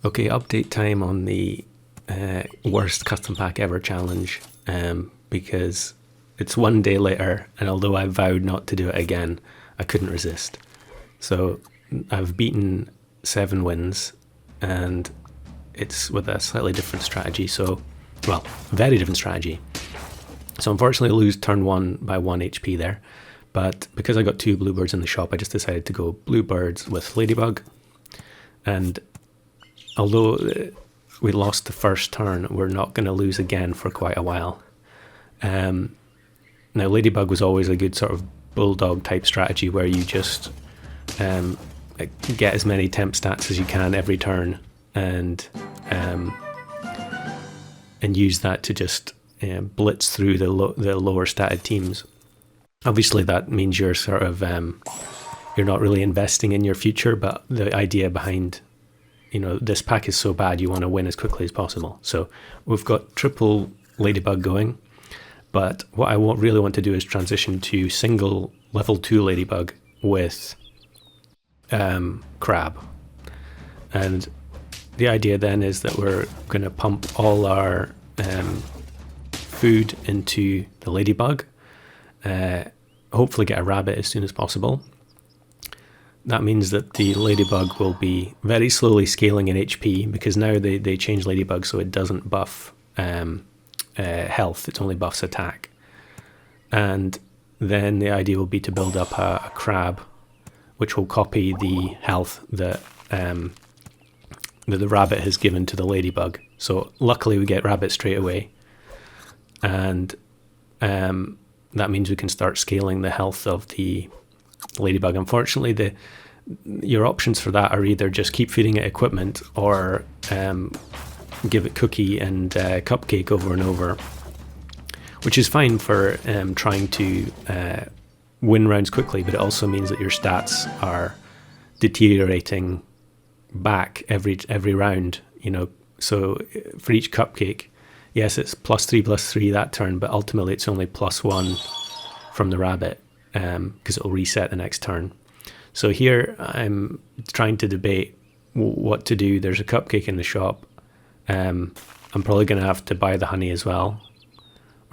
Okay, update time on the worst custom pack ever challenge, because it's one day later, and although I vowed not to do it again, I couldn't resist. So I've beaten 7 wins, and it's with a slightly different strategy. So, well, very different strategy. So unfortunately, I lose turn 1 by 1 HP there. But because I got 2 bluebirds in the shop, I just decided to go bluebirds with ladybug. And although we lost the first turn, we're not going to lose again for quite a while. Now, ladybug was always a good sort of bulldog type strategy where you just get as many temp stats as you can every turn, and use that to just blitz through the lower statted teams. Obviously, that means you're sort of you're not really investing in your future, but the idea behind this pack is so bad, you want to win as quickly as possible. So we've got triple ladybug going, but what I really want to do is transition to single level 2 ladybug with crab. And the idea then is that we're going to pump all our food into the ladybug, hopefully get a rabbit as soon as possible. That means that the ladybug will be very slowly scaling in HP, because now they change ladybug so it doesn't buff health, it only buffs attack. And then the idea will be to build up a crab, which will copy the health that the rabbit has given to the ladybug. So luckily we get rabbit straight away, and that means we can start scaling the health of the ladybug. Unfortunately, your options for that are either just keep feeding it equipment or give it cookie and cupcake over and over, which is fine for trying to win rounds quickly, but it also means that your stats are deteriorating back every round. So for each cupcake, yes, it's +3/+3 that turn, but ultimately it's only +1 from the rabbit, because it will reset the next turn. So here I'm trying to debate what to do. There's a cupcake in the shop. I'm probably going to have to buy the honey as well,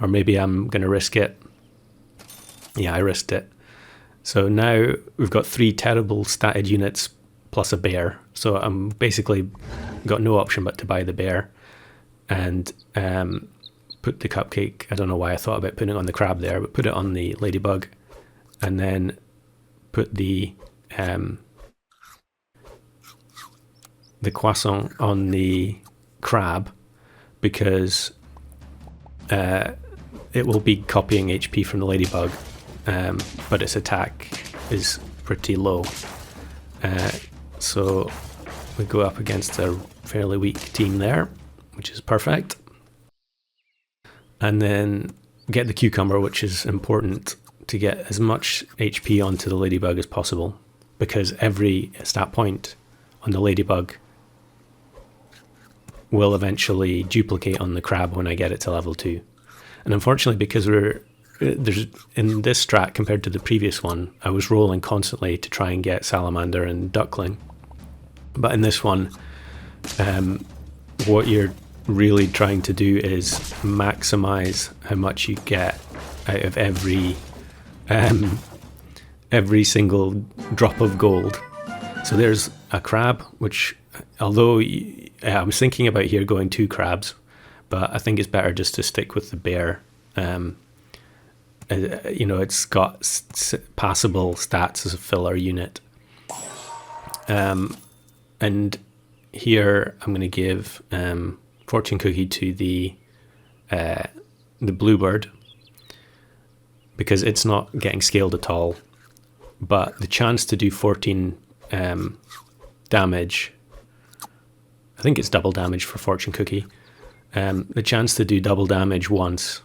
or maybe I'm going to risk it. Yeah, I risked it. So now we've got 3 terrible statted units plus a bear. So I'm basically got no option but to buy the bear and put the cupcake. I don't know why I thought about putting it on the crab there, but put it on the ladybug, and then put the croissant on the crab, because it will be copying HP from the ladybug, but its attack is pretty low. So we go up against a fairly weak team there, which is perfect. And then get the cucumber, which is important to get as much HP onto the ladybug as possible, because every stat point on the ladybug will eventually duplicate on the crab when I get it to level 2. And unfortunately, because there's in this strat compared to the previous one, I was rolling constantly to try and get salamander and duckling. But in this one, what you're really trying to do is maximize how much you get out of every single drop of gold. So there's a crab, which, although I was thinking about here going 2 crabs, but I think it's better just to stick with the bear. It's got passable stats as a filler unit. And here I'm going to give fortune cookie to the bluebird, because it's not getting scaled at all, but the chance to do 14 damage, I think it's double damage for fortune cookie, the chance to do double damage once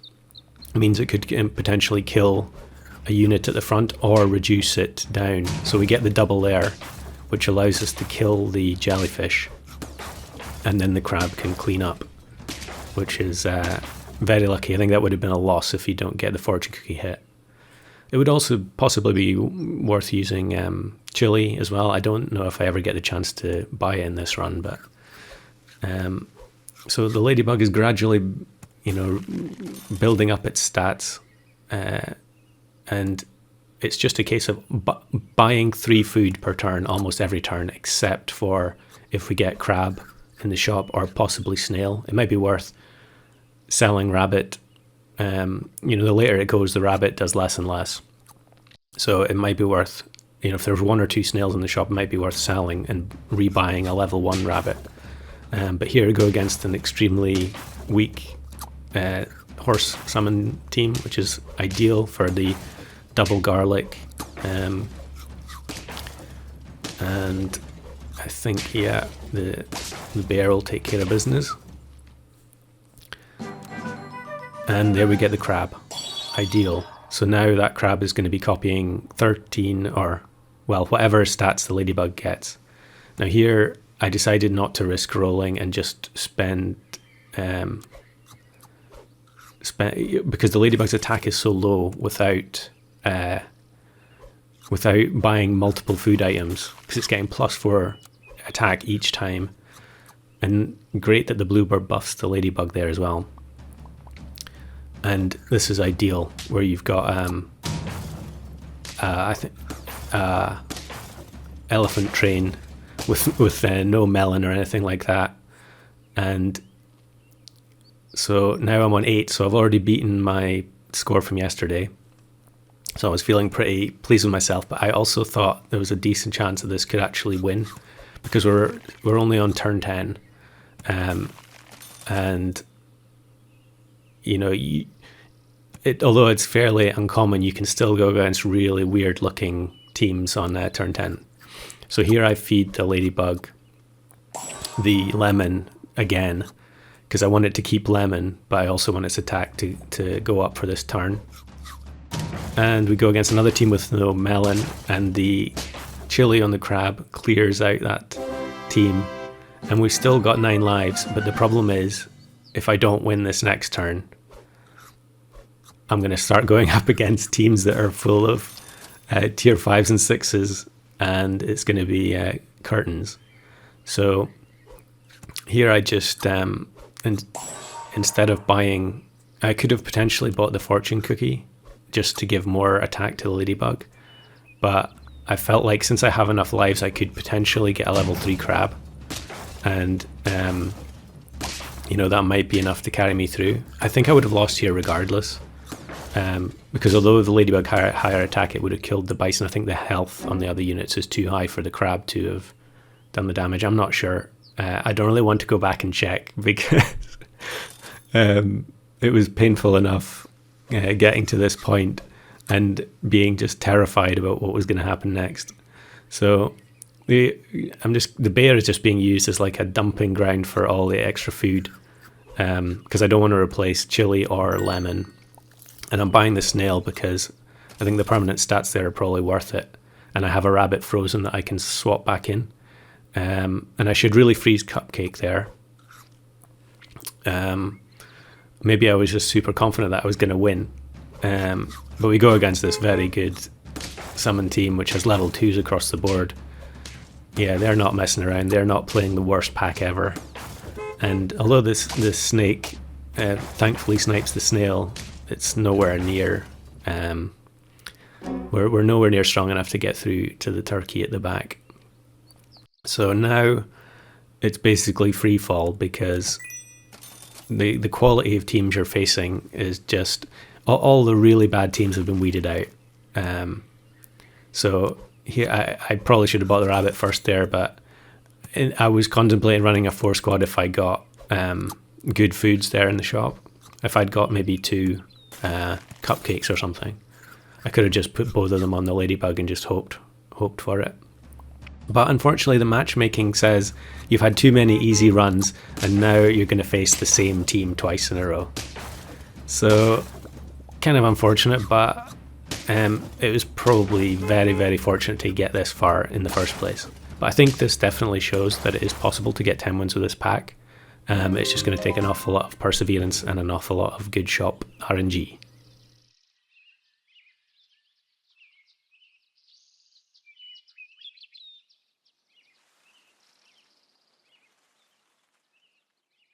means it could potentially kill a unit at the front or reduce it down. So we get the double there, which allows us to kill the jellyfish, and then the crab can clean up, which is very lucky. I think that would have been a loss if you don't get the fortune cookie hit. It would also possibly be worth using chili as well. I don't know if I ever get the chance to buy it in this run, but So the ladybug is gradually, building up its stats, and it's just a case of buying 3 food per turn almost every turn, except for if we get crab in the shop or possibly snail. It might be worth selling rabbit. The later it goes, the rabbit does less and less. So it might be worth, if there's 1 or 2 snails in the shop, it might be worth selling and rebuying a level 1 rabbit. But here we go against an extremely weak horse summon team, which is ideal for the double garlic. And I think, the bear will take care of business. And there we get the crab. Ideal. So now that crab is going to be copying 13 or, whatever stats the ladybug gets. Now here, I decided not to risk rolling and just spend because the ladybug's attack is so low without buying multiple food items, because it's getting +4 attack each time. And great that the bluebird buffs the ladybug there as well. And this is ideal, where you've got elephant train with no melon or anything like that. And so now I'm on 8, so I've already beaten my score from yesterday. So I was feeling pretty pleased with myself, but I also thought there was a decent chance that this could actually win, because we're only on turn 10. And although it's fairly uncommon, you can still go against really weird looking teams on turn 10. So here I feed the ladybug the lemon again, because I want it to keep lemon, but I also want its attack to go up for this turn. And we go against another team with no melon, and the chili on the crab clears out that team. And we've still got 9 lives, but the problem is, if I don't win this next turn, I'm going to start going up against teams that are full of tier 5s and 6s, and it's going to be curtains. So here I just, instead of buying, I could have potentially bought the fortune cookie just to give more attack to the ladybug, but I felt like since I have enough lives, I could potentially get a level 3 crab, and that might be enough to carry me through. I think I would have lost here regardless, because although the ladybug had higher attack, it would have killed the bison. I think the health on the other units is too high for the crab to have done the damage. I'm not sure. I don't really want to go back and check, because it was painful enough getting to this point and being just terrified about what was going to happen next. So the bear is just being used as like a dumping ground for all the extra food, because I don't want to replace chili or lemon. And I'm buying the snail because I think the permanent stats there are probably worth it. And I have a rabbit frozen that I can swap back in. And I should really freeze Cupcake there. Maybe I was just super confident that I was going to win. But we go against this very good summon team, which has level 2s across the board. Yeah, they're not messing around. They're not playing the worst pack ever. And although this snake thankfully snipes the snail, it's nowhere near. We're nowhere near strong enough to get through to the turkey at the back. So now it's basically free fall, because the quality of teams you're facing is just all the really bad teams have been weeded out. So here I probably should have bought the rabbit first there, but I was contemplating running a 4 squad if I got good foods there in the shop. If I'd got maybe 2 cupcakes or something, I could have just put both of them on the ladybug and just hoped for it. But unfortunately the matchmaking says you've had too many easy runs and now you're going to face the same team twice in a row. So kind of unfortunate, but it was probably very, very fortunate to get this far in the first place. But I think this definitely shows that it is possible to get 10 wins with this pack. It's just going to take an awful lot of perseverance and an awful lot of good shop RNG.